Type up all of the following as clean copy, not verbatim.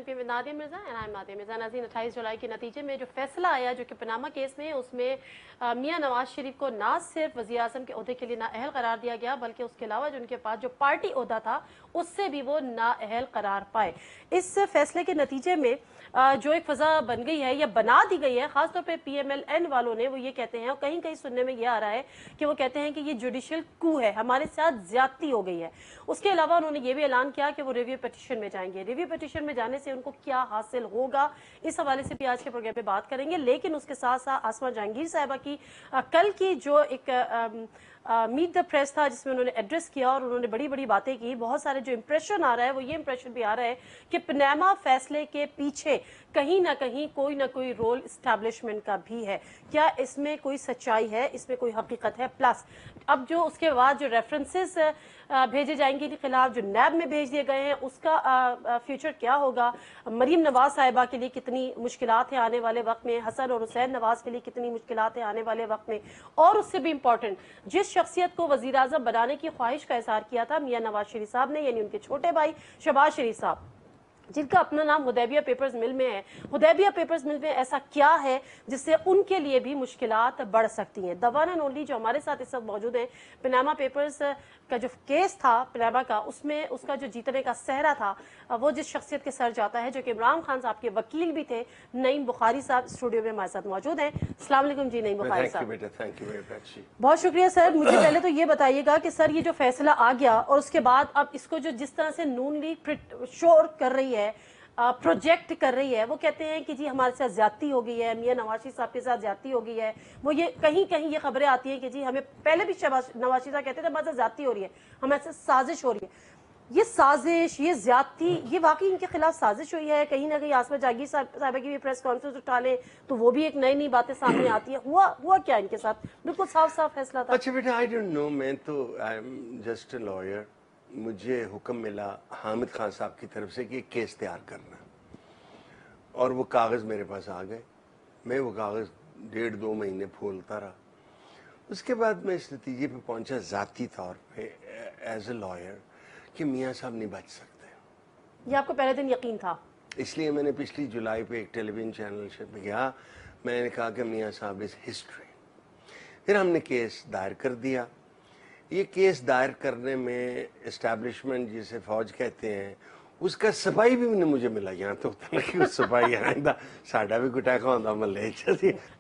MP में Nadia Mirza and I am Nadia Mirza. नाज़रीन, 28 जुलाई के नतीजे में जो फैसला आया जो कि पनामा केस में, उसमें मियां नवाज शरीफ को ना सिर्फ वज़ीर आज़म के ओहदे के लिए नाअहल करार दिया गया, बल्कि उसके अलावा जो उनके पास जो पार्टी ओहदा था उससे भी वो नाअहल करार पाए। इस फैसले के नतीजे में जो एक फजा बन गई है या बना दी गई है, खासतौर पे PMLN वालों ने, वो ये कहते हैं और कहीं कहीं सुनने में ये आ रहा है कि वो कहते हैं कि ये जुडिशियल कू है, हमारे साथ ज्यादती हो गई है। उसके अलावा उन्होंने ये भी ऐलान किया कि वो रिव्यू पिटीशन में जाएंगे। रिव्यू पिटीशन में जाने से उनको क्या हासिल होगा, इस हवाले से भी आज के प्रोग्राम में बात करेंगे। लेकिन उसके साथ साथ आसमा जहांगीर साहिबा की कल की जो एक मीट द प्रेस था जिसमें उन्होंने एड्रेस किया और उन्होंने बड़ी बड़ी बातें की, बहुत सारे जो इंप्रेशन आ रहा है वो ये इंप्रेशन भी आ रहा है कि पनामा फैसले के पीछे कहीं ना कहीं कोई ना कोई रोल इस्टेब्लिशमेंट का भी है। क्या इसमें कोई सच्चाई है, इसमें कोई हकीकत है? प्लस अब जो उसके बाद जो रेफरेंसेस भेजे जाएंगे इनके खिलाफ, जो नैब में भेज दिए गए हैं, उसका फ्यूचर क्या होगा? मरीम नवाज साहिबा के लिए कितनी मुश्किलात हैं आने वाले वक्त में, हसन और हुसैन नवाज के लिए कितनी मुश्किलात हैं आने वाले वक्त में, और उससे भी इम्पोर्टेंट जिस शख्सियत को वजीर आजम बनाने की ख्वाहिश का इजहार किया था मियां नवाज शरीफ साहब ने, यानी उनके छोटे भाई शहबाज शरीफ साहब, जिनका अपना नाम हुदैबिया पेपर्स मिल में है। हुदैबिया पेपर्स मिल में ऐसा क्या है जिससे उनके लिए भी मुश्किलात बढ़ सकती हैं? द वन एंड ओनली जो हमारे साथ इस वक्त मौजूद हैं, पनामा पेपर्स का जो केस था पनामा का, उसमें उसका जो जीतने का सहरा था वो जिस शख्सियत के सर जाता है, जो कि इमरान खान साहब के वकील भी थे, नईम बुखारी साहब स्टूडियो में हमारे साथ मौजूद हैं। अस्सलाम वालेकुम जी नईम बुखारी साहब। बहुत शुक्रिया सर। मुझे पहले तो ये बताइएगा कि सर ये जो फैसला आ गया और उसके बाद अब इसको जो जिस तरह से नून लीग शोर कर रही है, प्रोजेक्ट कर रही है, वो कहते हैं कि जी हमारे साथ ज्यादती हो गई है, मियां नवाज शरीफ साहब के साथ ज्यादती हो गई है। वो ये कहीं कहीं ये खबरें आती हैं कि जी हमें पहले भी नवाज शरीफ साहब कहते थे हमारे साथ ज्यादती हो रही है, हमारे साथ साजिश हो रही है। ये साजिश, ये ज्यादती, ये वाकई इनके खिलाफ साजिश हुई है? कहीं ना कहीं आसमा जहांगीर साहिबा की भी प्रेस कॉन्फ्रेंस उठा लें तो वो भी एक नई नई बातें सामने आती है। हुआ क्या इनके साथ? बिल्कुल साफ साफ फैसला था। अच्छा बेटा, आई डोंट नो, मैं तो I am just a lawyer. मुझे हुक्म मिला हामिद खान साहब की तरफ से कि एक केस तैयार करना, और वो कागज़ मेरे पास आ गए। मैं वो कागज़ 1.5-2 महीने फूलता रहा। उसके बाद मैं इस नतीजे पे पहुंचा ज़ाती तौर पे एज ए लॉयर कि मियाँ साहब नहीं बच सकते। ये आपको पहले दिन यकीन था? इसलिए मैंने पिछली जुलाई पे एक टेलीविजन चैनल पे गया, मैंने कहा कि मियाँ साहब इज़ हिस्ट्री। फिर हमने केस दायर कर दिया। ये केस दायर करने में इस्टेब्लिशमेंट जिसे फौज कहते हैं, उसका सफाई भी मुझे मिला। यहाँ तो सफाई आइंदा साडा भी गुटाखा होता मल्ले।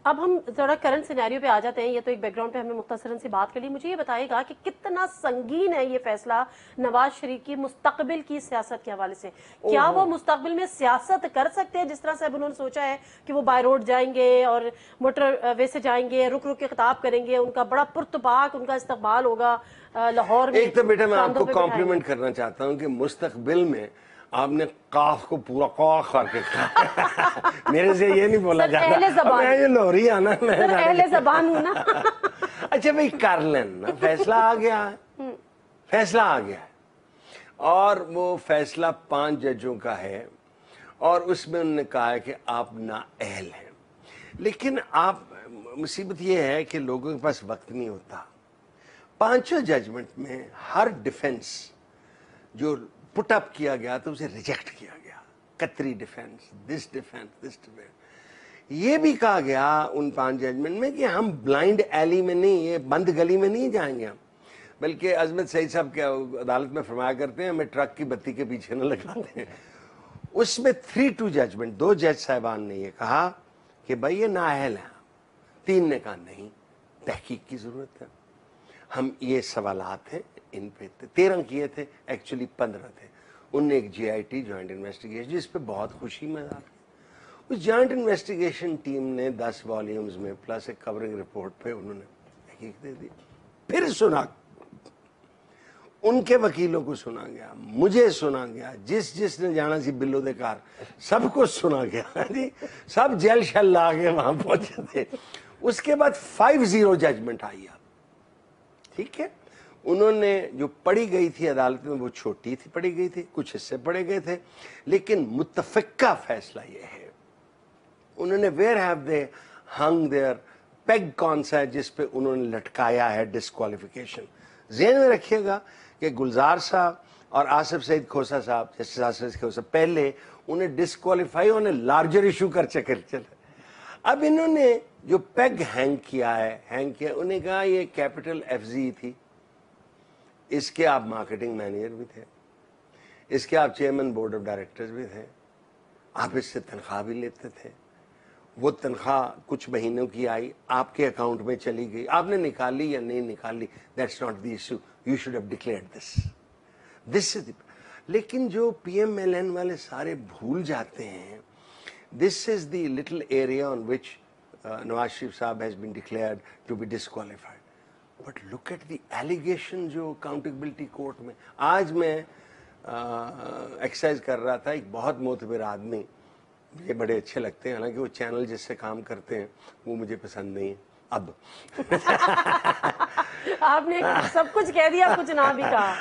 अब हम थोड़ा करंट सिनेरियो पे आ जाते हैं। ये तो एक बैकग्राउंड पे हमने मुख्तसरन सी बात कर ली। मुझे ये बताएगा कि कितना संगीन है ये फैसला नवाज शरीफ की मुस्तकबिल की सियासत के हवाले से? क्या वो मुस्तकबिल में सियासत कर सकते हैं जिस तरह से अब उन्होंने सोचा है कि वो बाय रोड जाएंगे और मोटर वे से जाएंगे, रुक रुक के खिताब करेंगे, उनका बड़ा पुरतबाक उनका इस्तकबाल होगा लाहौर में? एक तो बेटा मैं आपको कॉम्प्लीमेंट करना चाहता हूँ कि मुस्तकबिल में आपने काफ को पूरा काफ करके कहा। मेरे से ये नहीं बोला जाता, मैं ये लोहरी आना, मैं अहले ज़बान हूं ना। अच्छा भाई कर लेना, फैसला आ गया है, फैसला आ गया है, और वो फैसला 5 जजों का है, और उसमें उन्होंने कहा है कि आप नाअहल हैं। लेकिन आप, मुसीबत ये है कि लोगों के पास वक्त नहीं होता। 5 जजमेंट में हर डिफेंस जो पुट अप किया गया तो उसे रिजेक्ट किया गया। कतरी defence, this defence, this defence. ये भी कहा गया उन 5 जजमेंट में कि हम ब्लाइंड एली में नहीं, ये बंद गली में नहीं जाएंगे हम, बल्कि अजमत सईद साहब के अदालत में फरमाया करते हैं हमें ट्रक की बत्ती के पीछे न लगाते हैं। उसमें 3-2 जजमेंट, 2 जज साहिबान ने ये कहा कि भाई ये नाअहल है, 3 ने कहा नहीं, तहकीक की जरूरत है, हम ये सवालात हैं इन पे। 13 किए थे, एक्चुअली 15 थे। उनने एक GIT जॉइंट इन्वेस्टिगेशन, जिस पे बहुत खुशी मजाक है, उस जॉइंट इन्वेस्टिगेशन टीम ने 10 वॉल्यूम्स में प्लस एक कवरिंग रिपोर्ट पे उन्होंने तहकीक दे दी। फिर सुना, उनके वकीलों को सुना गया, मुझे सुना गया, जिसने जाना सी बिल्लो दे कार, सबको सुना गया जी, सब जेल शल ला के वहां पहुंचे थे। उसके बाद 5-0 जजमेंट आई। ठीक है, उन्होंने जो पढ़ी गई थी अदालत में वो छोटी थी, पढ़ी गई थी, कुछ हिस्से पढ़े गए थे, लेकिन मुत्तफिका फैसला ये है। उन्होंने where have they hung their peg, कौन सा है जिस पे उन्होंने लटकाया है डिस्क्वालिफिकेशन। ज़हन में रखिएगा कि गुलजार साहब और आसिफ सईद खोसा साहब, जस्टिस आसिफ सईद खोसा, पहले उन्हें डिस्क्वालीफाई होने लार्जर इशू कर चक्कर चले। अब इन्होंने जो पेग हैंग किया, उन्हें कहा ये कैपिटल एफजी थी, इसके आप मार्केटिंग मैनेजर भी थे, इसके आप चेयरमैन बोर्ड ऑफ डायरेक्टर्स भी थे, आप इससे तनख्वाह भी लेते थे, वो तनख्वाह कुछ महीनों की आई, आपके अकाउंट में चली गई, आपने निकाली या नहीं निकाली, that's not the issue, you should have declared this is. लेकिन जो पीएमएलएन वाले सारे भूल जाते हैं, this is the little area on which Nawaz Sharif साहब has been declared to be disqualified. But look at the allegation जो अकाउंटेबिलिटी कोर्ट में। आज मैं एक्सरसाइज कर रहा था, एक बहुत मोतबर आदमी, मुझे बड़े अच्छे लगते हैं, हालांकि वो चैनल जिससे काम करते हैं वो मुझे पसंद नहीं है अब। आपने सब कुछ कह दिया, कुछ ना भी कहा।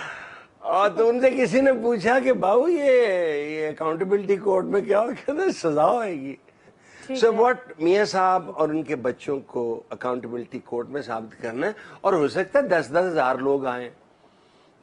और तो उनसे किसी ने पूछा कि बाबू ये अकाउंटेबिलिटी कोर्ट में क्या हो, कहते सजा होगी। सो व्हाट मियां साहब और उनके बच्चों को अकाउंटेबिलिटी कोर्ट में साबित करना है, और हो सकता है 10-10 हजार लोग आए,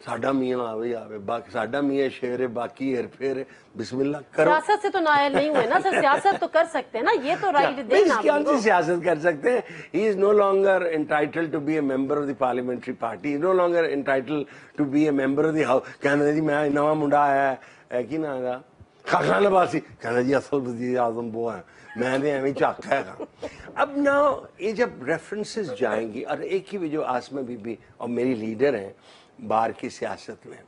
साडा मियां आवे बाकी साडा मियां शेर है, बाकी हेर फेर है, बिस्मिल्लाह करो। सियासत से तो नायल नहीं हुए ना सर, सियासत तो कर सकते हैं ना, ये तो राइट दे ना। कौन सी सियासत कर सकते हैं? He is no longer entitled to be a member of the parliamentary party, no longer entitled to be a member of the house. कहना जी मैं नवा मुंडा आया है कि ना दा खाखा लबासी, कहना जी असल वजीर आजम वो है, मैं तो एवं झक है। अब ना ये जब रेफरेंसेस जाएंगी, और एक ही भी जो आसमा बीबी और मेरी लीडर हैं बार की सियासत में,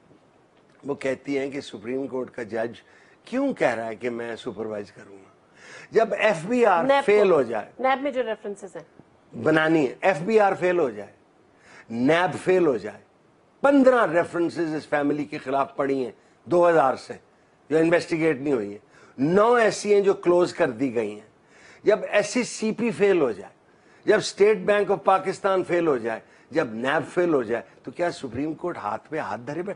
वो कहती हैं कि सुप्रीम कोर्ट का जज क्यों कह रहा है कि मैं सुपरवाइज करूंगा, जब एफबीआर फेल हो जाए। नैब में जो रेफरेंसेस हैं बनानी है, एफबीआर फेल हो जाए, नैब फेल हो जाए, 15 रेफरेंसेस इस फैमिली के खिलाफ पड़ी हैं 2000 से जो इन्वेस्टिगेट नहीं हुई है, 9 ऐसी हैं जो क्लोज कर दी गई हैं। जब एससीसीपी फेल हो जाए, जब state bank of Pakistan fail हो जाए, जब नैब फेल हो जाए, तो क्या सुप्रीम कोर्ट हाथ पे हाथ धरे पे?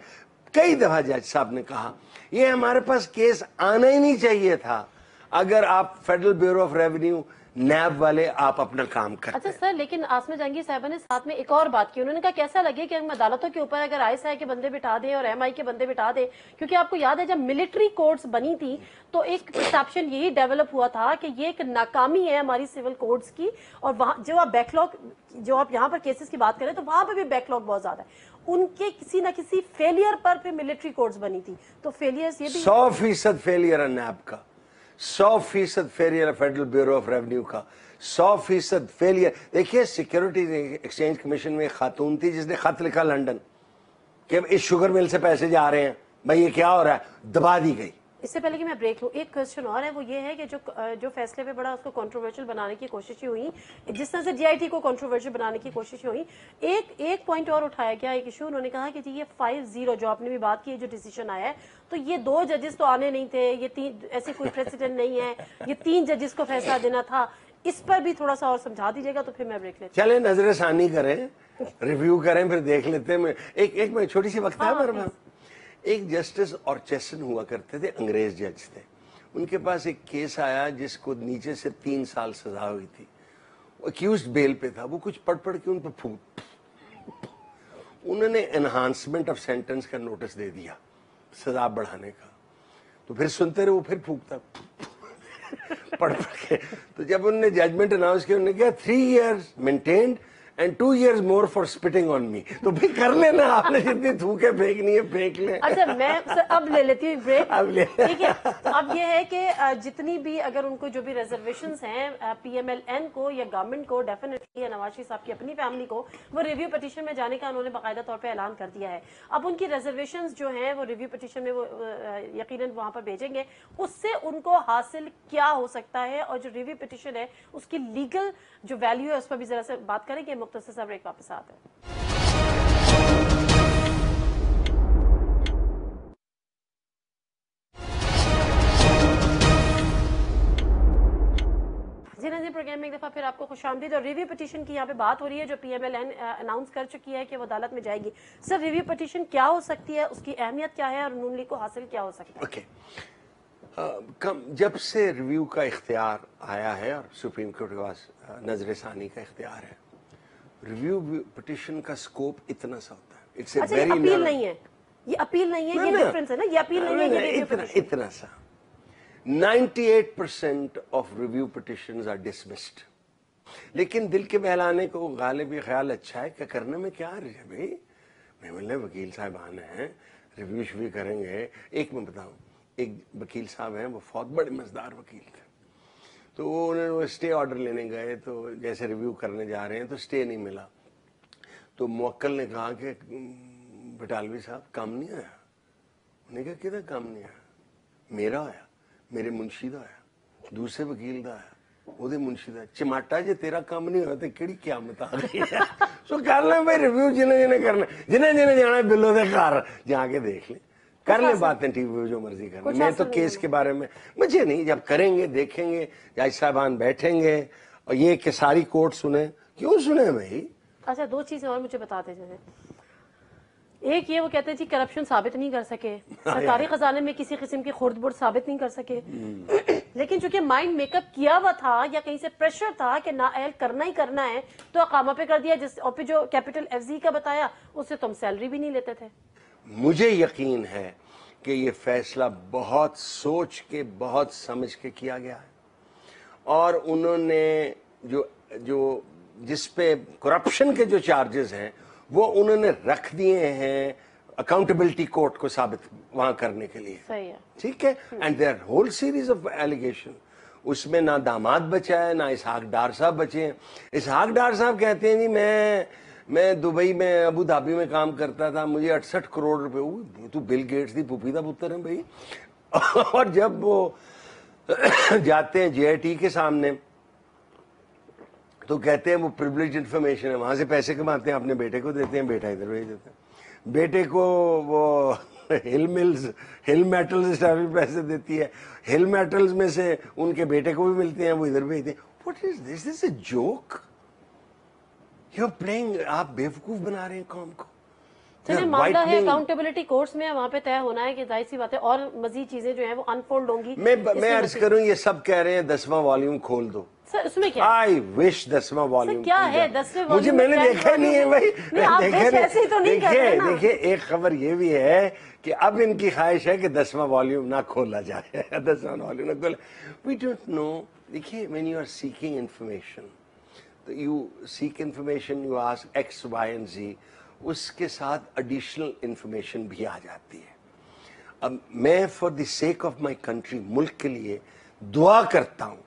कई दफा जज साहब ने कहा ये हमारे पास केस आना ही नहीं चाहिए था, अगर आप फेडरल ब्यूरो ऑफ रेवेन्यू नैब वाले आप अपना काम करते। अच्छा सर, लेकिन आसमा जहांगीर साहबा ने साथ में एक और बात की, उन्होंने कहा कैसा लगे कि हम अदालतों के ऊपर अगर आईएसआई के बंदे बिठा दें और एमआई के बंदे बिठा दें, क्योंकि आपको याद है जब मिलिट्री कोर्ट्स बनी थी तो एक परसेप्शन यही डेवलप हुआ था कि ये एक नाकामी है हमारी सिविल कोर्ट्स की, और वहां जो आप बैकलॉग, जो आप यहाँ पर केसेस की बात करें तो वहां पर भी बैकलॉग बहुत ज्यादा है, उनके किसी ना किसी फेलियर पर फिर मिलिट्री कोर्ट्स बनी थी, तो फेलियर्स ये भी 100% फेलियर है नैब का, 100% फेलियर है फेडरल ब्यूरो ऑफ रेवेन्यू का, 100% फेलियर। देखिए सिक्योरिटीज एक्सचेंज कमीशन में एक खातून थी जिसने खत लिखा लंदन कि इस शुगर मिल से पैसे जा रहे हैं, भाई ये क्या हो रहा है, दबा दी गई। इससे पहले कि मैं ब्रेक लूं, एक क्वेश्चन और है, वो ये है कि जो फैसले पे बड़ा उसको कंट्रोवर्शियल बनाने की कोशिश हुई, जिस तरह से जीआईटी को कंट्रोवर्शियल बनाने की कोशिश हुई, एक पॉइंट और उठाया गया, एक इशू उन्होंने कहा कि जी ये 5-0 जो आपने भी बात की, जो डिसीजन आया है, तो ये 2 जजेस तो आने नहीं थे, ये 3 ऐसे कोई प्रेसिडेंट नहीं है, ये 3 जजेस को फैसला देना था, इस पर भी थोड़ा सा और समझा दीजिएगा तो फिर मैं ब्रेक लेती हूं। चले नजर सानी करें, रिव्यू करें, फिर देख लेते हैं। एक मैं छोटी सी वक्त है मेरे पास। एक जस्टिस ऑर्चेसन हुआ करते थे, अंग्रेज जज थे, उनके पास एक केस आया जिसको नीचे से 3 साल सजा हुई थी, अक्यूज्ड बेल पे था, वो कुछ पढ़ के उन पर उन्होंने एनहांसमेंट ऑफ सेंटेंस का नोटिस दे दिया, सजा बढ़ाने का, तो फिर सुनते रहे, वो फिर फूकता पढ़ के। तो जब उन्होंने जजमेंट अनाउंस किया, उन्होंने कहा 3 years maintained and 2 years more for spitting on me. तो भी कर लेना, आपने जितनी थूके फेंकनी है फेंक ले। अच्छा मैं अब ले लेती हूँ ब्रेक, अब ले। ठीक है। अब ये है कि जितनी भी अगर उनको जो भी रिजर्वेशंस हैं पीएमएलएन को या गवर्नमेंट को, डेफिनेटली नवाज शरीफ साहब की अपनी फैमिली को, वो रिव्यू पिटीशन में जाने का उन्होंने बाकायदा तौर पर ऐलान कर दिया है। अब उनकी रिजर्वेशंस जो हैं वो रिव्यू पिटीशन में वो यकीनन वहां पर भेजेंगे, उससे उनको हासिल क्या हो सकता है, और जो रिव्यू पिटीशन है उसकी लीगल जो वैल्यू है उस पर भी जरा से बात करेंगे। मुख्तसर सा ब्रेक, वापस आते हैं। जी प्रोग्राम में एक दफा फिर आपको खुशामदीद। और रिव्यू पिटीशन की यहाँ पे बात हो रही है जो पीएमएलएन अनाउंस कर चुकी है कि वो अदालत में जाएगी। सर रिव्यू पिटीशन क्या हो सकती है, उसकी अहमियत क्या है और नून लीग को हासिल क्या हो सकता है? जब से रिव्यू का इख्तियार आया है और सुप्रीम कोर्ट के पास नजर सानी का इख्तियार है, रिव्यू पिटीशन का स्कोप इतना सा होता है। इट्स ए वेरी अपील नहीं है, ये अपील नहीं है, ये डिफरेंस है ना, ये अपील नहीं है, ये इतना सा 98% of review petitions are dismissed. लेकिन दिल के बहलाने को गालिब ये ख्याल अच्छा है कि करने में क्या रही है भाई, मैं बोले वकील साहब आने हैं, रिव्यू शिव्यू करेंगे। एक मैं बताऊं, एक वकील साहब हैं, वो बहुत बड़े मजेदार वकील थे। तो वो उन्होंने स्टे ऑर्डर लेने गए, तो जैसे रिव्यू करने जा रहे हैं तो स्टे नहीं मिला। तो मुवक्किल ने कहा कि बटालवी साहब काम नहीं आया। उन्होंने कहा किधर काम नहीं आया? मेरा आया, मेरे मुंशी दा आया, दूसरे वकील दा आया, ਉਹਦੇ ਮੁਨਸ਼ੀ ਦਾ। ਚਮਾਟਾ ਜੇ ਤੇਰਾ ਕੰਮ ਨਹੀਂ ਹੋਇਆ ਤੇ ਕਿਹੜੀ ਕਿਆਮਤ ਆ ਗਈ ਹੈ। ਸੋ ਕਰ ਲੈ ਭਾਈ ਰਿਵਿਊ, ਜਿਹਨੇ करना, जिन्हें जाना बिल्लो दे घर जाके देख ले, कर ले बातें टीवी जो मर्जी करना। मैं तो केस के बारे में मुझे नहीं, जब करेंगे देखेंगे, जज साहबान बैठेंगे और ये कि सारी कोर्ट सुने, क्यों सुने भाई। अच्छा, दो चीजें और मुझे बताते चले। एक ये, वो कहते हैं जी करप्शन साबित नहीं कर सके, सरकारी खजाने में किसी किस्म की खुर्द बुर्द साबित नहीं कर सके, लेकिन चूंकि माइंड मेकअप किया हुआ था या कहीं से प्रेशर था कि नाअहल करना ही करना है, तो अकामा पे कर दिया। जिस और फिर जो कैपिटल एफजी का बताया, उससे तुम सैलरी भी नहीं लेते थे। मुझे यकीन है कि ये फैसला बहुत सोच के, बहुत समझ के किया गया है, और उन्होंने जो जिस पे करप्शन के जो चार्जेस हैं वो उन्होंने रख दिए हैं अकाउंटेबिलिटी कोर्ट को साबित वहां करने के लिए। सही है, ठीक है। And there whole series of allegation. उसमें ना दामाद बचा है, ना इसहाक डार साहब बचे हैं। इसहाक डार साहब कहते हैं जी मैं दुबई में, अबू धाबी में काम करता था, मुझे 68 करोड़ रुपए। तू बिल गेट्स दी पुफी दा पुत्र है भाई। और जब वो जाते हैं JIT के सामने तो कहते हैं वो प्रिविलेज इन्फॉर्मेशन है, वहां से पैसे कमाते हैं, अपने बेटे को देते हैं, बेटा इधर भेज देते हैं। बेटे को वो हिल मेटल्स पैसे देती है, हिल मेटल्स में से उनके बेटे को भी मिलते हैं, वो इधर भेजते हैं। What is this? This is a joke. You are playing, आप बेवकूफ बना रहे हैं कौम को। चलिए, मामला है अकाउंटेबिलिटी कोर्ट्स में, वहां पे तय होना है कि जाहिर सी बात है और मजीद चीजें जो हैं वो अनफोल्ड होंगी। मैं अर्ज करूं, ये सब कह रहे हैं 10वां वॉल्यूम खोल दो। सर उसमें क्या? आई विश 10वां वॉल्यूम क्या है 10वें मुझे, मैंने देखा नहीं है भाई। देखिए एक खबर ये भी है कि अब इनकी ख्वाहिश है कि 10वां वॉल्यूम ना खोला जाए। 10वां वॉल्यूम ना खोला। We don't know. देखिए, when you are seeking information, तो you seek information, you ask X, Y and Z, उसके साथ एडिशनल इंफॉर्मेशन भी आ जाती है। अब मैं for the sake of my country, मुल्क के लिए दुआ करता हूं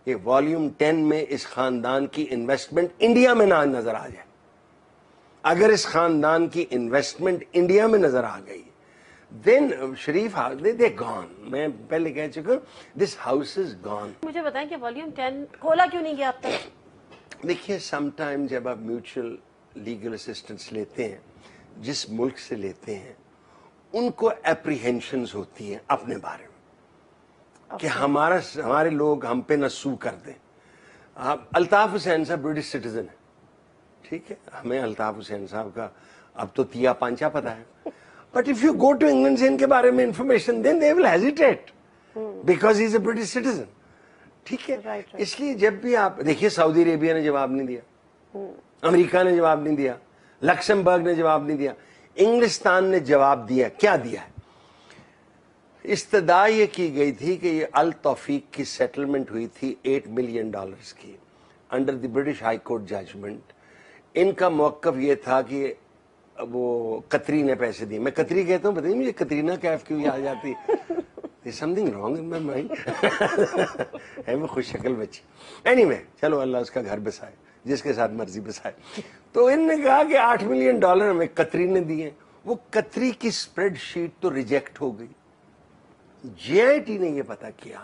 कि वॉल्यूम 10 में इस खानदान की इन्वेस्टमेंट इंडिया में ना नजर आ जाए। अगर इस खानदान की इन्वेस्टमेंट इंडिया में नजर आ गई, then Sharif house they gone. मैं पहले कह चुका हूं, दिस हाउस इज गॉन। मुझे बताएं कि वॉल्यूम 10 खोला क्यों नहीं गया अब तक? देखिए, समटाइम जब आप म्यूचुअल लीगल असिस्टेंस लेते हैं, जिस मुल्क से लेते हैं, उनको एप्रीहेंशंस होती हैं अपने बारे में कि हमारे लोग हम पे न सू कर दें। आप अल्ताफ हुसैन साहब ब्रिटिश सिटीजन है, ठीक है, हमें अल्ताफ हुसैन साहब का अब तो तिया पांचा पता है, but if you go to England से इनके बारे में information, then they will hesitate because he is a British citizen. ठीक है, इसलिए जब भी आप देखिए, सऊदी अरेबिया ने जवाब नहीं दिया, अमेरिका ने जवाब नहीं दिया, लक्समबर्ग ने जवाब नहीं दिया, इंग्लिस्तान ने जवाब दिया। क्या दिया है? इस्तदा ये की गई थी कि ये अल तौफीक की सेटलमेंट हुई थी $8 मिलियन की under the British high court judgment. इनका मौकफ ये था कि वो कतरी ने पैसे दिए। मैं कतरी कहता हूँ, बताइए मुझे कतरीना कैफ क्यों याद आती है? Something wrong in my mind. है वो खुश शक्ल बच्ची। एनीवे, चलो अल्लाह उसका घर बसाए, जिसके साथ मर्जी बसाए। तो इन्होंने कहा कि $8 मिलियन हमें कतरी ने दिए। वो कतरी की स्प्रेडशीट तो रिजेक्ट हो गई। JIT ने ये पता किया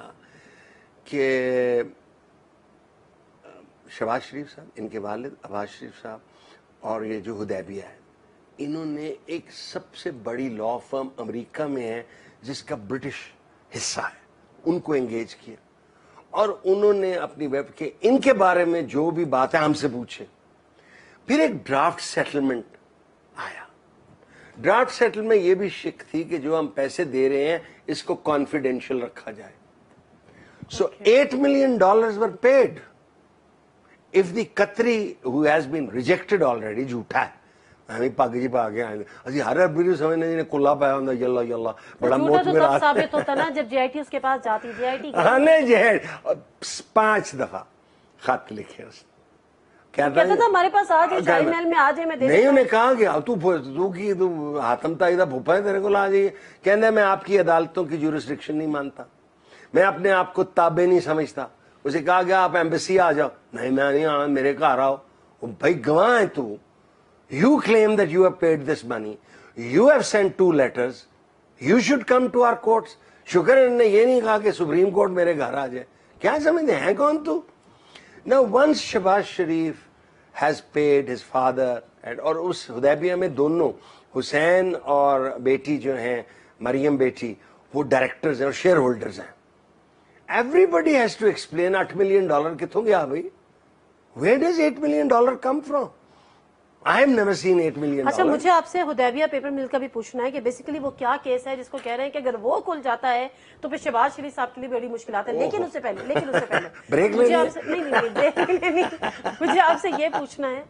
कि शहबाज शरीफ साहब, इनके वालिद अब्बास शरीफ साहब, और ये जो हुदैबिया है, इन्होंने एक सबसे बड़ी लॉ फर्म अमेरिका में है जिसका ब्रिटिश हिस्सा है, उनको एंगेज किया, और उन्होंने अपनी वेब के इनके बारे में जो भी बात है हमसे पूछे। फिर एक ड्राफ्ट सेटलमेंट आया। ड्राफ्ट सेटलमेंट ये भी शिक थी कि जो हम पैसे दे रहे हैं इसको कॉन्फिडेंशियल रखा जाए। So $8 million were paid. If the Qatari who has been rejected already, झूठा है, ਐਵੇਂ ਪੱਗ ਜੀ ਪਾ ਕੇ ਆਏ ਨੇ ਅਸੀਂ ਹਰ ਵੀਡੀਓ ਸਮਝਦੇ ਜਿਹਨੇ ਕੁੱਲਾ ਪਾਇਆ ਹੁੰਦਾ ਯੱਲਾ ਯੱਲਾ ਬੜਾ झूठा ਮੋਟ तो ਮੇਰਾ तब साबित होता ना जब JIT उसके पास जाती। JIT हाँ नहीं जेड 5 दफा खत लिखे उसने कहता था हमारे पास आ जाए, शाही महल में आ जाए, मैं दे नहीं उन्हें कहा कि तू हातम ताई दा फूफा है तेरे को ला जाइए कहना मैं आपकी अदालतों की जुरिस्डिक्शन नहीं मानता मैं अपने आप को ताबे नहीं समझता उसे कहा गया आप एम्बेसी आ जाओ नहीं मैं नहीं आना मेरे घर आओ भाई गवाह है तू you claim that you have paid this money you have sent 2 letters you should come to our courts शुक्र है इन्होंने ये नहीं कहा कि सुप्रीम कोर्ट मेरे घर आ जाए क्या समझते हैं कौन तू Now once Shehbaz Sharif has paid his father and और उस हुदैबिया में दोनों हुसैन और बेटी जो हैं मरियम बेटी वो डायरेक्टर्स हैं और शेयर होल्डर्स हैं everybody has to explain $8 million कितों गया भाई where does $8 million come from I have never seen $8 million अच्छा मुझे आपसे हुदैबिया पेपर मिल का भी पूछना है कि बेसिकली वो क्या केस है जिसको कह रहे हैं कि अगर वो खुल जाता है तो फिर शहबाज शरीफ साहब के लिए बड़ी मुश्किल है लेकिन उससे पहले ब्रेक मुझे आपसे नहीं ब्रेक लेनी मुझे आपसे ये पूछना है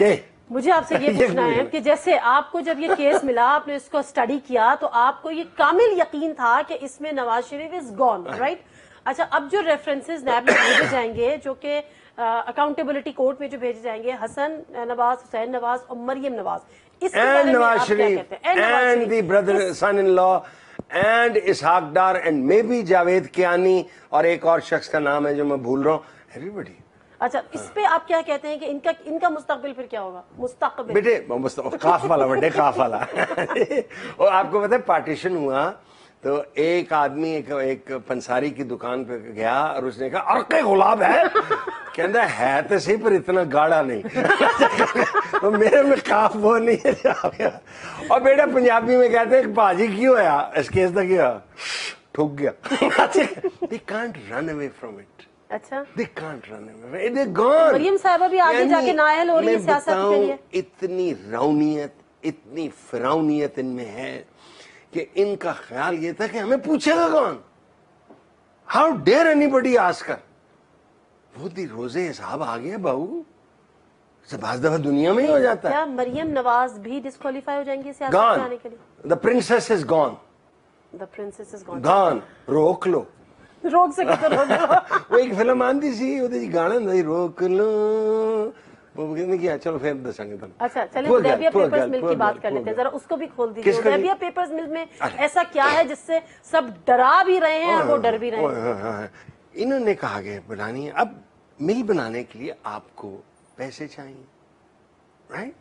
के मुझे आपसे ये पूछना है कि जैसे आपको जब ये केस मिला आपने इसको स्टडी किया तो आपको ये कामिल यकीन था कि इसमें Nawaz Sharif is gone right अच्छा अब जो रेफरेंसेस नैब में भेजे जाएंगे जो कि अकाउंटेबिलिटी कोर्ट में जो भेजे जाएंगे हसन नवाज हुसैन नवाज और मरियम नवाज इसके बारे में नवाज आप क्या शरीफ कहते हैं and the brother son in law and Ishaq Dar and maybe Javed Kiani और एक और शख्स का नाम है जो मैं भूल रहा हूँ everybody अच्छा इस पे आप क्या कहते हैं कि इनका मुस्तकबिल फिर क्या होगा मुस्तकबिल बेटे काफ वाला बड़े काफ वाला और आपको पता है पार्टीशन हुआ तो एक आदमी एक पंसारी की दुकान पे गया और उसने कहा अर्के गुलाब है कहता है तो सही पर इतना गाढ़ा नहीं तो मेरे में काफ वो नहीं है और बेटा पंजाबी में कहते हैं भाजी क्यों है इस केस तक क्या ठुक गया they can't run away from it अच्छा they can't run away they're gone Maryam साहबा भी आगे जाके नायल हो रही है सियासत के लिए इतनी रौनियत इतनी फिरौनियत इनमें है कि इनका ख्याल ये था कि हमें पूछेगा कौन हाउ डेयर एनीबडी आस्कर वो दी रोजे साहब आ गए बहू बाज दफा दुनिया में ही हो जाता है क्या मरियम नवाज भी डिस्क्वालीफाई हो जाएंगी सियासत में आने के लिए the princess is gone gone रोक लो रोक सके तो रोक लो वो एक फिल्म आंदी सी ਉਹਦੇ ਜੀ ਗਾਣਾ ਹੁੰਦਾ ਸੀ रोक लो वो कहने की चलो फिर दसांगे तुम अच्छा चलिए हुदैबिया पेपर्स मिल की बात कर लेते हैं जरा उसको भी खोल दीजिए हुदैबिया पेपर्स मिल में ऐसा क्या है जिससे सब डरा भी रहे हैं और वो डर भी रहे हैं इन्होंने कहा गया बनानी है अब मिल बनाने के लिए आपको पैसे चाहिए राइट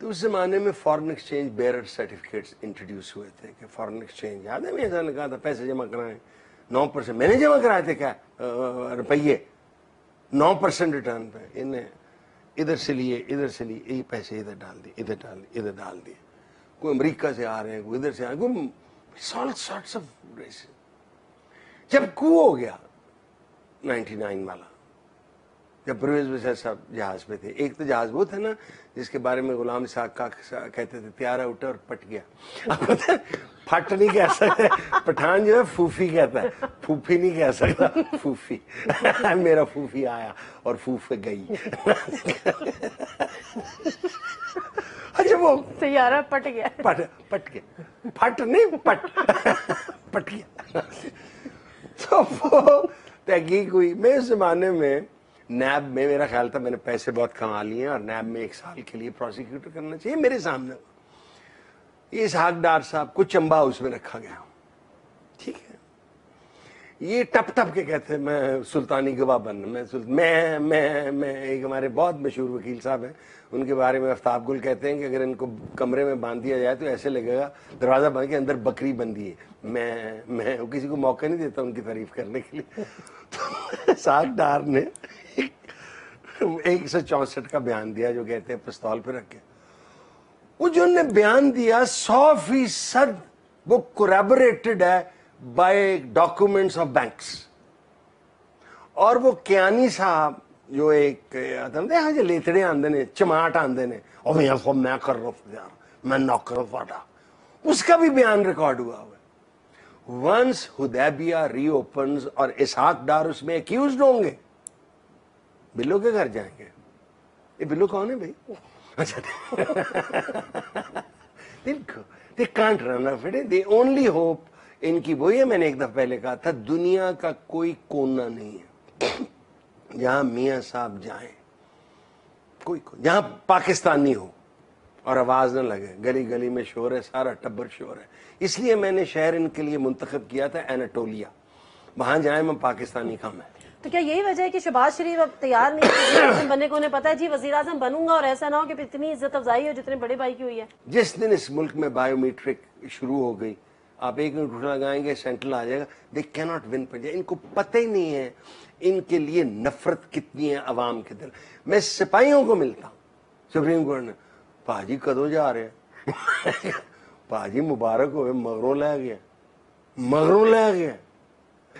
तो उस जमाने में foreign exchange bearer certificates introduce हुए थे कि फॉरेन एक्सचेंज याद है ऐसा कहा था पैसे जमा कराएं 9% मैंने जमा कराए थे क्या रुपये 9% रिटर्न पे इन्हें इधर से लिए ये पैसे इधर डाल दिए इधर डाल दिए कोई अमेरिका से आ रहे हैं कोई इधर से आ रहे हैं कोई ऑल सॉर्ट्स ऑफ रेस जब कू हो गया 99 वाला जब परवेज वसीम साहब जहाज पे थे एक तो जहाज वो था ना जिसके बारे में गुलाम इसाक का कहते थे त्यारा उठा और पट गया अब पता है फट नहीं कह सकता पठान जो है फूफी कहता है फूफी नहीं कह सकता फूफी मेरा फूफी आया और फूफे गई अच्छा वो त्यारा पट गया पट गया फट नहीं पट गया तो वो तहकीक हुई मैं इस जमाने में नैब में मेरा ख्याल था मैंने पैसे बहुत कमा लिए और नैब में 1 साल के लिए प्रोसिक्यूटर करना चाहिए मेरे सामने ये इसहाक डार साहब को चंबा हाउस में रखा गया ठीक है ये टप के कहते हैं मैं सुल्तानी गवाह बनना मैं एक हमारे बहुत मशहूर वकील साहब हैं उनके बारे में आफ्ताब गुल कहते हैं कि अगर इनको कमरे में बांध दिया जाए तो ऐसे लगेगा दरवाजा बंद के अंदर बकरी बंदी है मैं किसी को मौका नहीं देता उनकी तारीफ करने के लिए तो इसहाक डार ने 164 का बयान दिया जो कहते हैं पिस्तौल पे रख के वो जो उन्होंने बयान दिया 100% वो कोरैबोरेटेड है बाय डॉक्यूमेंट्स ऑफ बैंक्स और वो कियानी साहब जो एक हाँ जो लेतड़े आंदे ने चमाट आंदे ने और मैं कर रहा हूँ यार मैं नौकर फाटा उसका भी बयान रिकॉर्ड हुआ है वंस हुदैबिया रीओपन्स और इसहाक डार उसमें एक्यूज्ड होंगे बिल्लो के घर जाएंगे ये बिल्लो कौन है भाई They can't run off it. The only hope इनकी वही है, मैंने एक दफा पहले कहा था, दुनिया का कोई कोना नहीं है जहां मियां साहब जाएं, कोई जहां पाकिस्तानी हो और आवाज न लगे, गली गली में शोर है, सारा टब्बर शोर है। इसलिए मैंने शहर इनके लिए मुंतखब किया था एनाटोलिया, वहां जाए मैं पाकिस्तानी कम है। तो क्या यही वजह है कि शहबाज शरीफ अब तैयार नहीं है वज़ीर आज़म बनने को? उन्हें पता है जी वज़ीर आज़म बनूंगा और ऐसा ना हो कि इतनी इज्जत अफजाई हो जितने बड़े भाई की हुई है। जिस दिन इस मुल्क में बायोमेट्रिक शुरू हो गई, आप एक मिनट उठा लगाएंगे सेंट्रल आ जाएगा। They can not win Punjab. इनको पता ही नहीं है इनके लिए नफरत कितनी है अवाम के दिल। मैं सिपाहियों को मिलता हूँ सुप्रीम कोर्ट में, पाजी कदों जा रहे हैं? पाजी मुबारक हो, मगरों ले गया, मगरों ले गया।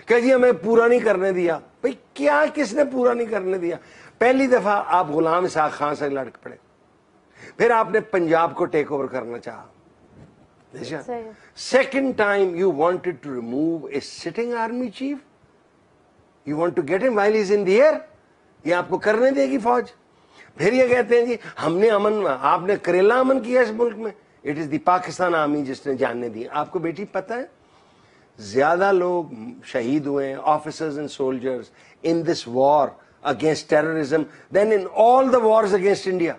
कह जी हमें पूरा नहीं करने दिया। भाई क्या, किसने पूरा नहीं करने दिया? पहली दफा आप गुलाम इसाक खान से लड़ पड़े, फिर आपने पंजाब को टेक ओवर करना चाहा। Second time you wanted to remove a sitting army chief, you want to get him while he's in the air, ये आपको करने देगी फौज? फिर ये कहते हैं जी हमने अमन, आपने करेला अमन किया इस मुल्क में। It is the Pakistan army जिसने जानने दी। आपको बेटी पता है ज्यादा लोग शहीद हुए हैं, officers and soldiers, in this war against terrorism then in all the wars against India.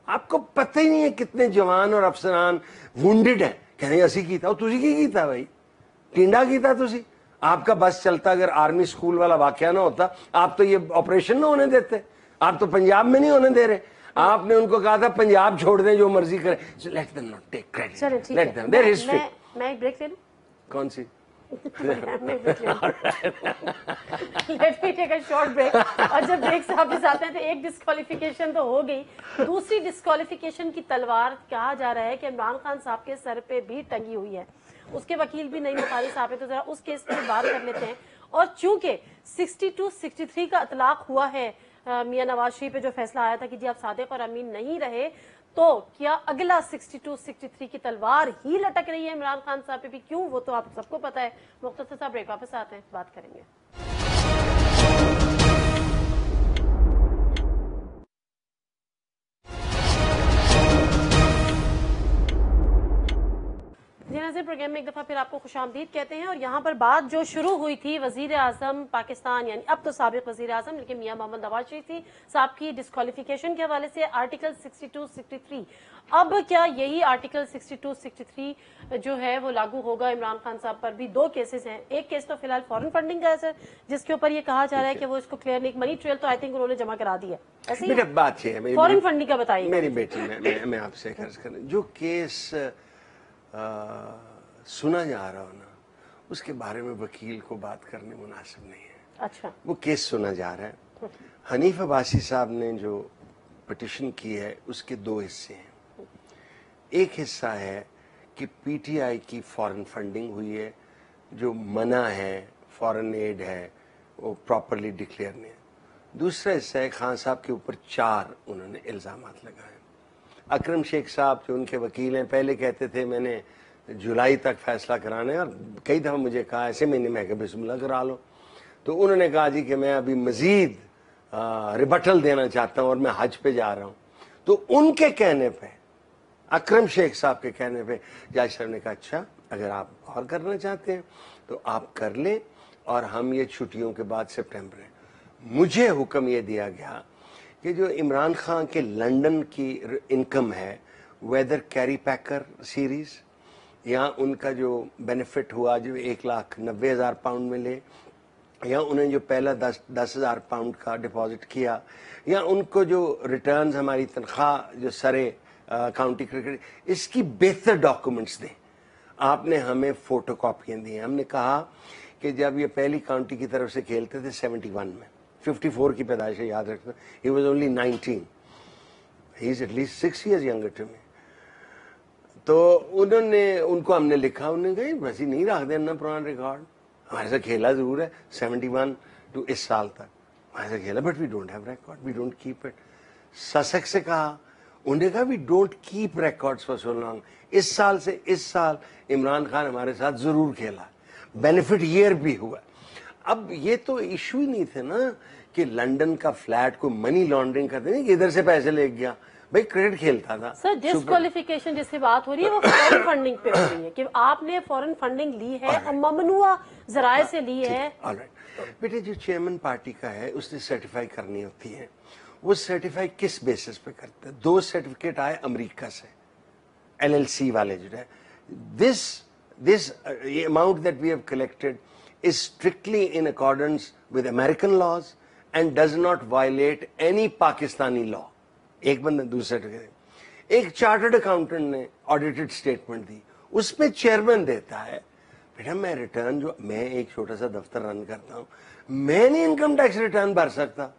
आपको पता ही नहीं है कितने जवान और अफसरान वुंडेड हैं। कहने असी कीता, तुसी की कीता भाई, टिंडा कीता तुसी। आपका बस चलता अगर आर्मी स्कूल वाला वाकया ना होता, आप तो ये ऑपरेशन ना होने देते। आप तो पंजाब में नहीं होने दे रहे। आपने उनको कहा था पंजाब छोड़ दें, जो मर्जी करें। Let them not take credit, let them, their history. मैं एक ब्रेक ले लूं? कौन सी? Let me take a short break. और जब ब्रेक से वापस आते हैं तो एक डिस्क्वालिफिकेशन तो हो गई, दूसरी डिस्क्वालिफिकेशन की तलवार कहा जा रहा है कि इमरान खान साहब के सर पे भी टंगी हुई है। उसके वकील भी नईम बुखारी साहब है, तो जरा उस केस की बात कर लेते हैं। और चूंकि 62-63 का इतलाक हुआ है मियां नवाज शरीफ पे जो फैसला आया था कि जी आप सादिक और अमीन नहीं रहे, तो क्या अगला 62-63 की तलवार ही लटक रही है इमरान खान साहब पे भी? क्यों, वो तो आप सबको पता है। मुख्तसर साहब ब्रेक, वापस आते हैं, बात करेंगे। जी प्रोग्राम में एक दफा फिर आपको खुशामदीद कहते हैं। और यहाँ पर बात जो शुरू हुई थी वजीर आजम पाकिस्तान, यानी अब तो साबिक वजीर आजम लेकिन मियां मोहम्मद नवाज शरीफ थी साहब की डिस्क्वालिफिकेशन के हवाले से आर्टिकल 62-63, अब क्या यही आर्टिकल 62-63 जो है वो लागू होगा इमरान खान साहब पर भी? दो केसेस हैं, एक केस तो फिलहाल फॉरेन फंडिंग का है सर, जिसके ऊपर ये कहा जा रहा है कि वो इसको क्लियर नहीं, मनी ट्रेल तो आई थिंक उन्होंने जमा करा दिया। ऐसे बात है फॉरेन फंडिंग का बताइए। मेरी बेटी, मैं आपसे खर्च कर, जो केस सुना जा रहा हो ना, उसके बारे में वकील को बात करने मुनासिब नहीं है। अच्छा, वो केस सुना जा रहा है। हनीफ अब्बासी साहब ने जो पिटिशन की है उसके दो हिस्से हैं। एक हिस्सा है कि पीटीआई की फॉरेन फंडिंग हुई है, जो मना है, फॉरेन एड है, वो प्रॉपरली डिक्लेयर नहीं है। दूसरा हिस्सा है खान साहब के ऊपर 4 उन्होंने इल्जामात लगाए। अकरम शेख साहब जो उनके वकील हैं, पहले कहते थे मैंने जुलाई तक फैसला कराना है, और कई दफ़ा मुझे कहा ऐसे महीने में कि बिस्मिल्लाह करा लो। तो उन्होंने कहा जी कि मैं अभी मज़ीद रिबटल देना चाहता हूँ और मैं हज पे जा रहा हूँ। तो उनके कहने पे, अकरम शेख साहब के कहने पे, जज साहब ने कहा अच्छा अगर आप और करना चाहते हैं तो आप कर लें, और हम ये छुट्टियों के बाद सितंबर है। मुझे हुक्म ये दिया गया कि जो इमरान खान के लंदन की इनकम है, वेदर कैरी पैकर सीरीज़, या उनका जो बेनिफिट हुआ जो 1,90,000 पाउंड मिले, या उन्हें जो पहला 10,000 पाउंड का डिपॉजिट किया, या उनको जो रिटर्न्स हमारी तनख्वाह जो सरे काउंटी क्रिकेट, इसकी बेहतर डॉक्यूमेंट्स दें। आपने हमें फोटो कॉपियाँ दी हैं। हमने कहा कि जब ये पहली काउंटी की तरफ से खेलते थे 71 में, 54 की पैदाइश है, याद रखना, he was only 19, he is at least 6 years younger to me. तो उनको हमने लिखा, उन्होंने कहा वैसे नहीं रख देना पुराना रिकॉर्ड, हमारे साथ खेला जरूर है 71 टू इस साल तक हमारे साथ खेला, but we don't have record, we don't keep it. Sussex से कहा, उन्होंने कहा we don't keep records for so long. इस साल से इस साल इमरान खान हमारे साथ जरूर खेला, बेनिफिट ईयर भी हुआ। अब ये तो इशू ही नहीं थे ना कि लंदन का फ्लैट को मनी लॉन्ड्रिंग करते नहीं कि इधर से पैसे ले गया, भाई क्रिकेट खेलता था। सर डिस्क्वालिफिकेशन जिससे बात हो रही है वो फॉरेन फंडिंग पे हो रही है कि आपने फॉरेन फंडिंग ली है और ममनुआ जराए से ली है। ऑलराइट बेटे, जो चेयरमैन पार्टी का है उसने सर्टिफाई करनी होती है, वो सर्टिफाई किस बेसिस पे करते हैं? 2 सर्टिफिकेट आए अमेरिका से, LLC वाले जो है, this amount that we have collected is strictly in accordance with American laws and does not violate any Pakistani law. एक बंदा दूसरे सर्टिफिकेट, एक चार्टर्ड अकाउंटेंट ने ऑडिटेड स्टेटमेंट दी, उसमें चेयरमैन देता है। बेटा मैं रिटर्न, जो मैं एक छोटा सा दफ्तर रन करता हूं, मैं नहीं इनकम टैक्स रिटर्न भर सकता।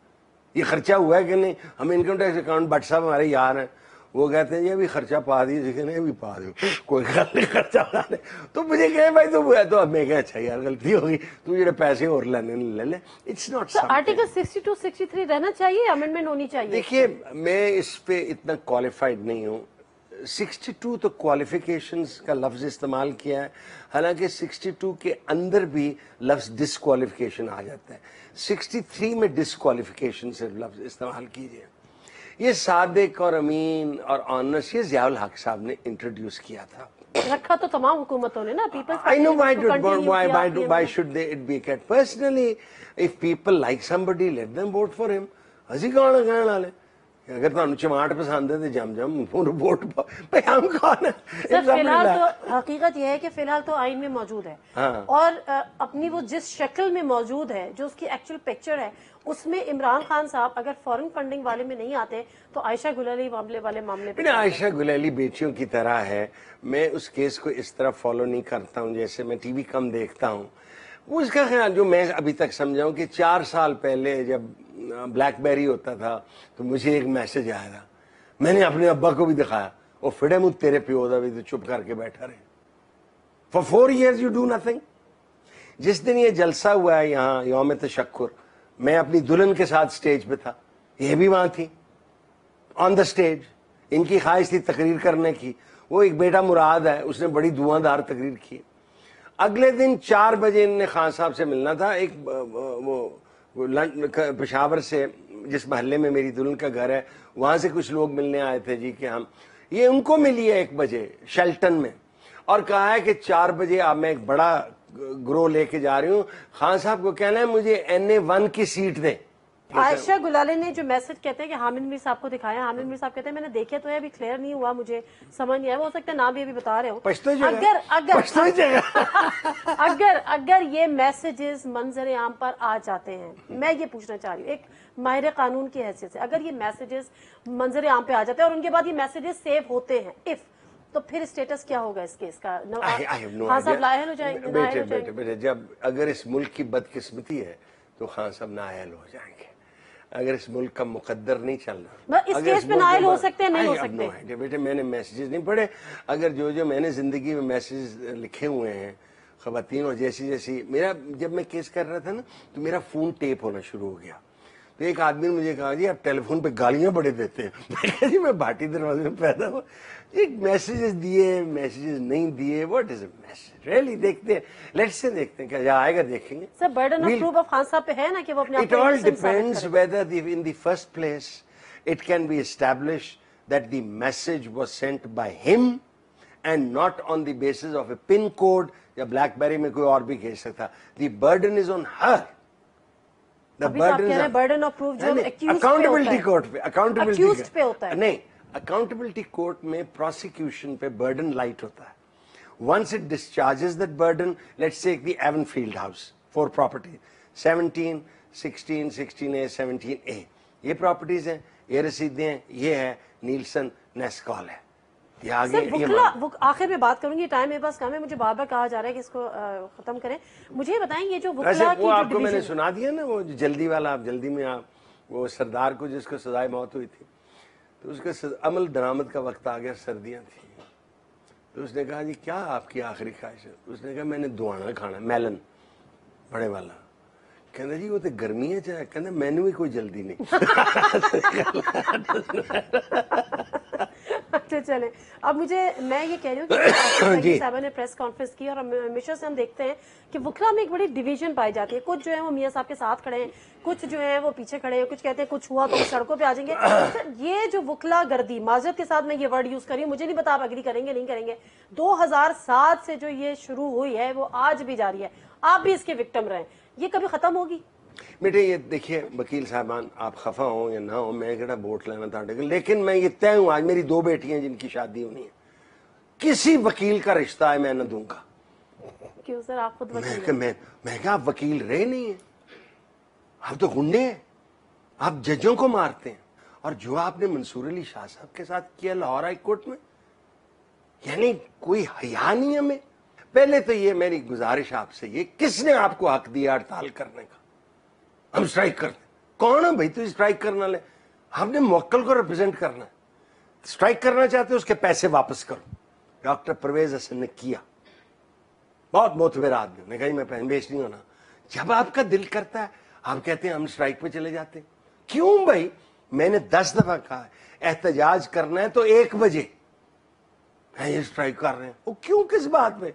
ये खर्चा हुआ है कि नहीं? हम इनकम टैक्स अकाउंट भट्ट साहब हमारे यार हैं, वो कहते हैं जी अभी खर्चा पा दिए, नहीं अभी पा दो, कोई गल नहीं, खर्चा पा दे। तो मुझे कहे भाई तो है, तो अब मैं क्या, अच्छा यार गलती होगी, तू जो पैसे और लेने ले ले। It's not something. आर्टिकल 62 63 रहना चाहिए, अमेंडमेंट होनी चाहिए। देखिए मैं इस पे इतना क्वालिफाइड नहीं हूँ। 62 तो क्वालिफिकेशंस का लफ्ज इस्तेमाल किया है, हालांकि 62 के अंदर भी लफ्ज डिस्क्वालिफिकेशन आ जाता है। 63 में डिस्क्वालिफिकेशन से लफ्ज इस्तेमाल कीजिए। ये सादिक और अमीन और ऑनर्स, ये ज़ियाउल हक साहब ने इंट्रोड्यूस किया था। रखा तो तमाम हुकूमतों ने ना, peoples I know why should they it be kept? Personally, if people like somebody, let them vote for him. ਅਸੀਂ ਕੌਣ ਕਹਿਣ ਵਾਲੇ? अगर ਤੁਹਾਨੂੰ चमाट पसंद है तो जम जम वोट भाई, हम कौन है? सर फिलहाल तो हकीकत यह है कि फिलहाल तो आइन में मौजूद है। हाँ। और अपनी वो जिस शक्ल में मौजूद है, जो उसकी एक्चुअल पिक्चर है, उसमें इमरान खान साहब अगर फॉरेन फंडिंग वाले में नहीं आते तो आयशा गुलाली मामले पे आयशा गुलाली बेटियों की तरह है। मैं उस केस को इस तरह फॉलो नहीं करता हूँ, जैसे मैं टीवी कम देखता हूँ। उसका ख्याल जो मैं अभी तक समझाऊं कि 4 साल पहले जब ब्लैकबेरी होता था तो मुझे एक मैसेज आया था, मैंने अपने अब्बा को भी दिखाया, और फिर मुझ तेरे प्यो दा भी तो चुप करके बैठा रहे। For 4 years you do nothing. जिस दिन ये जलसा हुआ है यहाँ यौम तशक्कुर, मैं अपनी दुल्हन के साथ स्टेज पे था, ये भी वहां थी ऑन द स्टेज। इनकी ख्वाहिश थी तकरीर करने की, वो एक बेटा मुराद है, उसने बड़ी धुआंधार तकरीर की। अगले दिन 4 बजे इनने खान साहब से मिलना था। एक वो पेशावर से, जिस महल्ले में मेरी दुल्हन का घर है, वहां से कुछ लोग मिलने आए थे जी कि हम, ये उनको मिली है 1 बजे शेल्टन में, और कहा है कि 4 बजे अब मैं एक बड़ा ग्रो लेके जा रही हूँ, खान साहब को कहना है मुझे NA1 की सीट दे। आयशा गुलाली ने जो मैसेज कहते हैं कि हामिद मीर साहब को दिखाया, हामिद मीर साहब कहते हैं मैंने देखे तो है, अभी क्लियर नहीं हुआ, मुझे समझ नहीं आया, हो सकता है नाम भी अभी बता रहे हो। अगर ये मैसेजेस मंजर आम पर आ जाते हैं, मैं ये पूछना चाह रही हूँ एक माहिर कानून की हैसियत से, अगर ये मैसेजेस मंजर आम पे आ जाते हैं और उनके बाद ये मैसेजेस सेव होते हैं, तो फिर स्टेटस क्या होगा इस केस का? खान साहब लायल हो जाएंगे? बेटे जब अगर इस मुल्क की बदकिस्मती है तो खान साहब नाअहल हो जाएंगे। अगर इस मुल्क का मुकद्दर नहीं चल रहा, इस केस पे नाअहल हो सकते हैं, नहीं हो सकते? बेटे मैंने मैसेजेस नहीं पढ़े। अगर जो मैंने जिंदगी में मैसेज लिखे हुए हैं खवातीन, और जैसी मेरा, जब मैं केस कर रहा था ना तो मेरा फोन टेप होना शुरू हो गया। तो एक आदमी ने मुझे कहा जी आप टेलीफोन पे गालियां बड़े देते हैं। मैं कहा जी मैं भाटी दरवाजे में पैदा हुआ, एक मैसेजेस दिए, मैसेजेस नहीं दिए, what is a message really? देखते हैं, लेट्स से देखते हैं क्या आएगा, देखेंगे। Sir burden of proof of Khan साहब पे है ना कि वो अपने, it all depends whether in the first place it can be established that the message was sent by him and not on the basis of a pin code, या BlackBerry में कोई और भी भेज सकता। The burden is on her. Burden of proof जो accountability court पे, accountability पे होता है। नहीं, अकाउंटेबिलिटी कोर्ट में प्रोसिक्यूशन पे बर्डन लाइट होता है। Once it discharges that burden, let's take the Avonfield house, 4 properties, 17, 16, 16A, 17A. ये प्रॉपर्टीज हैं, ये रसीदें हैं, ये है नीलसन नेस्कॉल है, ये आगे। आखिर में बात करूंगी, टाइम मेरे पास कम है, मुझे बार बार कहा जा रहा है कि इसको खत्म करें। मुझे ये बताएं ये जो वुकला की, वो आपको मैंने सुना दिया ना, वो जल्दी वाला, आप जल्दी में आप, वो सरदार को जिसको सजाए मौत हुई थी, तो उसका अमल दरामद का वक्त आ गया, सर्दियां थी, तो उसने कहा जी क्या आपकी आखिरी ख्वाहिश है? उसने कहा मैंने दुआना खाना, मेलन बड़े वाला। कहना जी वो तो गर्मी है चाहे, कहना मैंने भी कोई जल्दी नहीं। अच्छा चले, अब मैं ये कह रही हूँ कि साहब ने प्रेस कॉन्फ्रेंस की और हमेशा से हम देखते हैं कि वकला में एक बड़ी डिवीजन पाई जाती है। कुछ जो है वो मियां साहब के साथ खड़े हैं, कुछ जो है वो पीछे खड़े हैं, कुछ कहते हैं कुछ हुआ तो सड़कों पे आ जाएंगे। सर ये जो वकला गर्दी, माजरत के साथ मैं ये वर्ड यूज कर रही हूँ, मुझे नहीं पता आप एग्री करेंगे नहीं करेंगे, 2007 से जो ये शुरू हुई है वो आज भी जारी है, आप भी इसके विक्टिम रहे, ये कभी खत्म होगी? बेटे ये देखिए वकील साहबान, आप खफा हो या ना हो, मैं केड़ा वोट लेना था, लेकिन मैं ये तय हूं, आज मेरी 2 बेटियां जिनकी शादी होनी है, किसी वकील का रिश्ता है मैं न दूंगा। क्यों सर, आप खुद वकील हैं? मैं क्या, आप वकील रहे नहीं है, आप तो गुंडे हैं, आप जजों को मारते हैं। और जो आपने मंसूर अली शाह साहब के साथ किया लाहौर हाई कोर्ट में, यानी कोई हया नहीं हमें। पहले तो ये मेरी गुजारिश आपसे, ये किसने आपको हक दिया हड़ताल करने का? हम स्ट्राइक करते, कौन है भाई तू स्ट्राइक करना ले? हमने मुवक्किल को रिप्रेजेंट करना है, स्ट्राइक करना चाहते हो उसके पैसे वापस करो। डॉक्टर परवेज हसन ने किया, बहुत मोतबर आदमी, ने कहा मैं बेच नहीं होना। जब आपका दिल करता है आप कहते हैं हम स्ट्राइक पे चले जाते हैं। क्यों भाई? मैंने 10 दफा कहा है एहतजाज करना है तो 1 बजे, ये स्ट्राइक कर रहे हैं, वो क्यों, किस बात पे?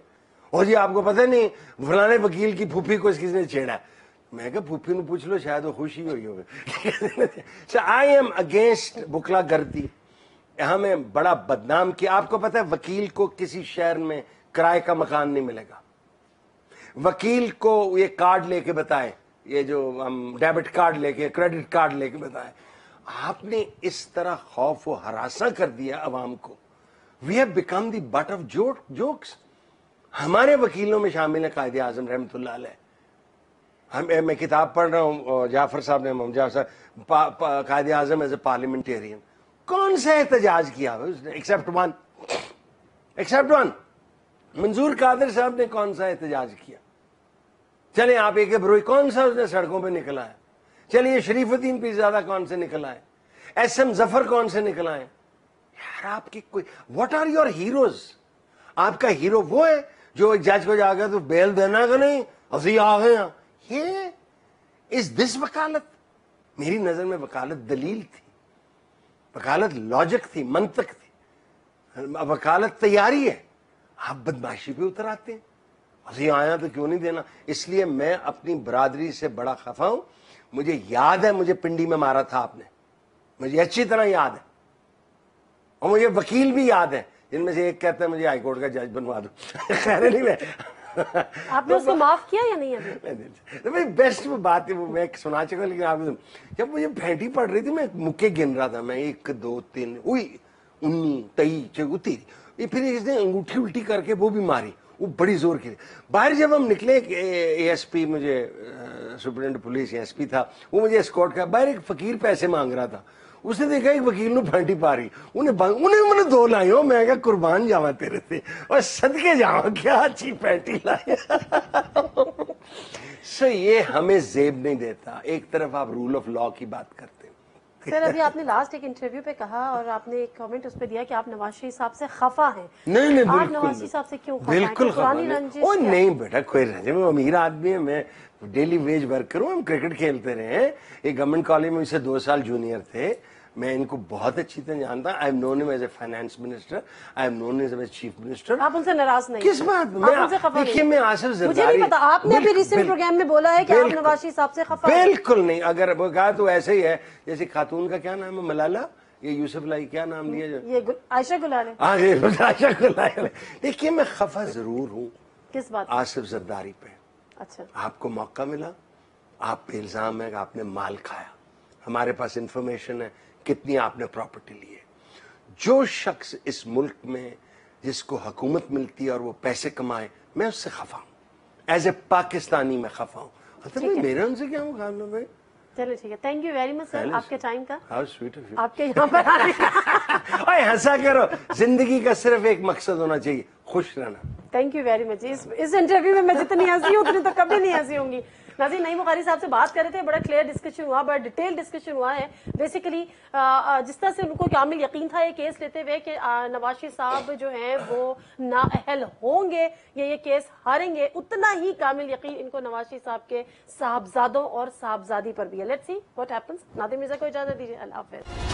और जी आपको पता नहीं फलाने वकील की फूफी को किसने छेड़ा है। मैं कहा फूफी ने पूछ लो, शायद वो खुशी हुई होगी। आई एम अगेंस्ट बुकला गर्दी, हमें बड़ा बदनाम किया। आपको पता है वकील को किसी शहर में किराए का मकान नहीं मिलेगा। वकील को ये कार्ड लेके बताए, ये जो हम डेबिट कार्ड लेके, क्रेडिट कार्ड लेके बताए। आपने इस तरह खौफ व हरासा कर दिया अवाम को। We have become the butt of jokes. हमारे वकीलों में शामिल है कायदे आजम रहमतुल्लाह अलैह। मैं किताब पढ़ रहा हूँ, जाफर साहब ने, मोहम्मद जाफर साहब, कायदे आजम एज ए पार्लियामेंटेरियन। कौन सा एहतजाज किया उसने? Except one. मंजूर कादिर साहब ने कौन सा एहतजाज किया? चलिए आप एक बरोई, कौन सा उसने सड़कों पे निकला है? चलिए शरीफुद्दीन पीरजादा कौन से निकला है? SM जफर कौन से निकला है? यार आपकी कोई, व्हाट आर योर हीरोज? आपका हीरो वो है जो एक जज को जाकर तो बेल देना का नहीं, अभी आ गए। ये इज दिस वकालत? मेरी नजर में वकालत दलील थी, वकालत लॉजिक थी, मंतक थी, वकालत तैयारी है। आप बदमाशी पे उतर आते हैं, अभी आया तो क्यों नहीं देना। इसलिए मैं अपनी बरादरी से बड़ा खफा हूं। मुझे याद है मुझे पिंडी में मारा था आपने, मुझे अच्छी तरह याद है, और मुझे वकील भी याद है जिनमें से एक कहता है मुझे हाईकोर्ट का जज बनवा दो। खैर नहीं, मैं आपने उसको माफ किया या नहीं अभी? तो बेस्ट बात है वो मैं सुना चुका, लेकिन आप जब मुझे फेंटी पड़ रही थी मैं मुक्के गिन रहा था, मैं 1 2 3 उई 19 23 34, ये फिर इसने अंगूठी उल्टी करके वो भी मारी, वो बड़ी जोर की। बाहर जब हम निकले, ASP मुझे सुप्रिटेंडेंट पुलिस SP था, वो मुझे एस्कॉर्ट किया। बाहर एक फकीर पैसे मांग रहा था, उसने देखा एक वकील ने फेंटी पा रही, उन्हें मैंने 2 लाई हो। मैं क्या कुर्बान जावा तेरे से, और सदके जावा, क्या अच्छी फेंटी लाई। सो ये हमें जेब नहीं देता। एक तरफ आप रूल ऑफ लॉ की बात करते हैं। सर अभी आपने लास्ट एक इंटरव्यू पे कहा और आपने एक कमेंट उस पे दिया कि आप नवाज शरीफ साहब से खफा हैं। नहीं आप बिल्कुल नवाज शरीफ साहब से क्यों खफा हैं? बिल्कुल खफा पुरानी नहीं। रंजिश ओ क्या? नहीं बेटा, कोई रंजिश, मैं अमीर आदमी है, मैं डेली वेज वर्कर हूँ। हम क्रिकेट खेलते रहे, एक गवर्नमेंट कॉलेज में मुझसे 2 साल जूनियर थे। मैं इनको बहुत अच्छी तरह जानता। I am known him as a finance minister, I am known him as chief minister. आप उनसे नाराज नहीं? किस बात में? देखिए मैं आसिफ जरदारी, मुझे नहीं पता, आपने अभी रिसेंट प्रोग्राम में बोला है कि आप नवाज शरीफ साहब से खफा हैं। बिल्कुल नहीं। अगर वो कहा तो ऐसे ही है, जैसे खातून का क्या नाम है, मलाला, ये यूसुफ लाई क्या नाम लिया जो, ये आयशा गुलाल है। हाँ आयशा गुलाल। देखिए मैं खफा जरूर हूँ। किस बात? आसिफ जरदारी पे। अच्छा, आपको मौका मिला, आप पे इल्जाम है कि आपने माल खाया। हमारे पास इंफॉर्मेशन है कितनी आपने प्रॉपर्टी ली है। जो शख्स इस मुल्क में जिसको हुकूमत मिलती है और वो पैसे कमाए, मैं उससे खफा हूं। एज ए पाकिस्तानी मैं खफा हूं। मेरा उनसे क्या मुकाबला भाई? चलो ठीक है, thank you very much sir आपके टाइम का। How sweet of you. आपके यहाँ पर आने का। ओए हंसा करो, जिंदगी का सिर्फ एक मकसद होना चाहिए, खुश रहना। Thank you very much. इस इंटरव्यू में मैं जितनी हंसी हूँ उतनी तो कभी नहीं हंसी होंगी। नाज़रीन, नईम बुखारी साहब से बात कर रहे थे, बड़ा क्लियर डिस्कशन हुआ, बड़ा डिटेल डिस्कशन हुआ है। बेसिकली जिस तरह से उनको कामिल यकीन था ये केस लेते हुए कि नवाज शरीफ साहब जो हैं वो नाअहल होंगे, ये केस हारेंगे, उतना ही कामिल यकीन इनको नवाज शरीफ साहब के साहबजादों और साहबजादी पर भी है। Let's see what happens. Nadim Mirza को इजाजत दीजिए, अल्लाह हाफिज।